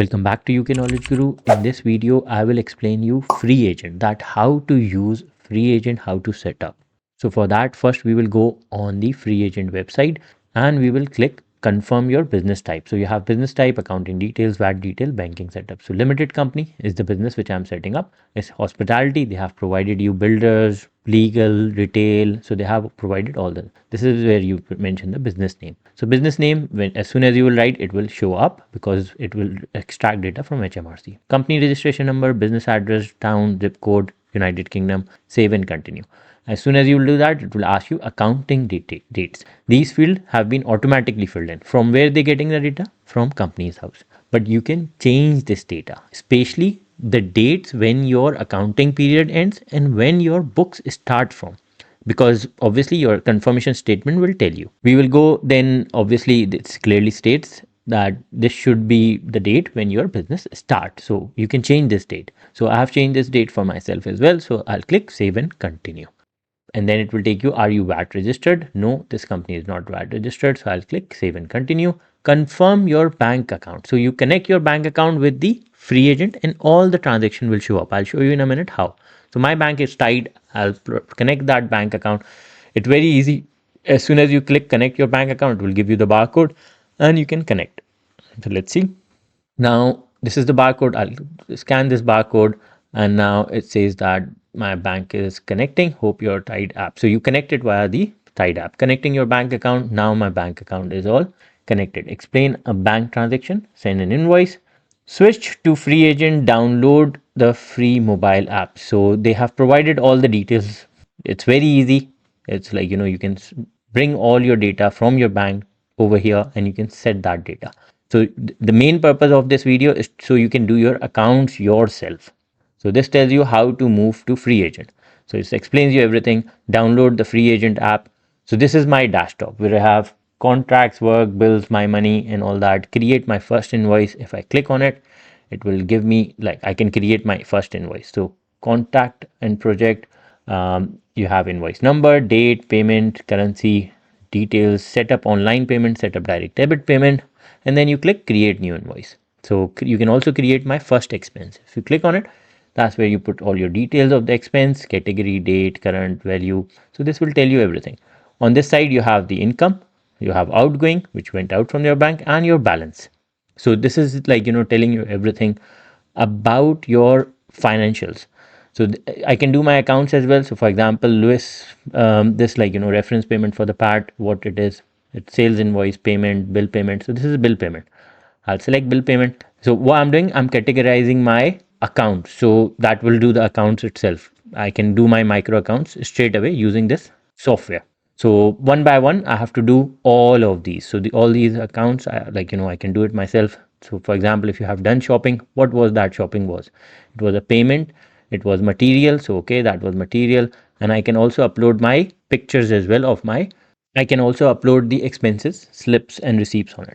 Welcome back to UK Knowledge Guru. In this video, I will explain you FreeAgent, that how to use FreeAgent, how to set up. So for that, first we will go on the FreeAgent website and we will click confirm your business type. So you have business type, accounting details, VAT detail, banking setup. So limited company is the business which I'm setting up. It's hospitality. They have provided you builders, legal, retail. So they have provided all the. This is where you mention the business name. So business name, when as soon as you will write, it will show up because it will extract data from HMRC. Company registration number, business address, town, zip code, United Kingdom, save and continue. As soon as you will do that, it will ask you accounting dates. These fields have been automatically filled in. From where they're getting the data? From company's house. But you can change this data, especially the dates when your accounting period ends and when your books start from, because obviously your confirmation statement will tell you. We will go then, obviously this clearly states that this should be the date when your business starts. So you can change this date. So I have changed this date for myself as well. So I'll click save and continue. And then it will take you, are you VAT registered? No, this company is not VAT registered. So I'll click save and continue. Confirm your bank account. So you connect your bank account with the FreeAgent and all the transaction will show up. I'll show you in a minute how. So my bank is tied. I'll connect that bank account. It's very easy. As soon as you click connect your bank account, it will give you the barcode and you can connect. So let's see. Now this is the barcode. I'll scan this barcode and now it says that my bank is connecting. Hope your Tide app. So you connect it via the Tide app. Connecting your bank account. Now my bank account is all connected. Explain a bank transaction. Send an invoice. Switch to FreeAgent. Download the free mobile app. So they have provided all the details. It's very easy. It's like, you can bring all your data from your bank over here and you can set that data. So the main purpose of this video is so you can do your accounts yourself. So this tells you how to move to FreeAgent. So it explains you everything. Download the FreeAgent app. So this is my desktop where I have contracts, work, bills, my money and all that. Create my first invoice. If I click on it, it will give me, like, I can create my first invoice. So contact and project, you have invoice number, date, payment, currency, details, set up online payment, set up direct debit payment, and then you click create new invoice. So you can also create my first expense. If you click on it, that's where you put all your details of the expense, category, date, current, value. So this will tell you everything. On this side, you have the income, you have outgoing, which went out from your bank, and your balance. So this is like, telling you everything about your financials. So I can do my accounts as well. So for example, Lewis, this like, reference payment for the part, what it is, it's sales invoice, payment, bill payment. So this is bill payment. I'll select bill payment. So what I'm doing, I'm categorizing my account. So that will do the accounts itself. I can do my micro accounts straight away using this software. So one by one, I have to do all of these. So all these accounts, I can do it myself. So for example, if you have done shopping, what was that shopping was? It was a payment. It was material. So, okay, that was material. And I can also upload my pictures as well of I can also upload the expenses, slips and receipts on it.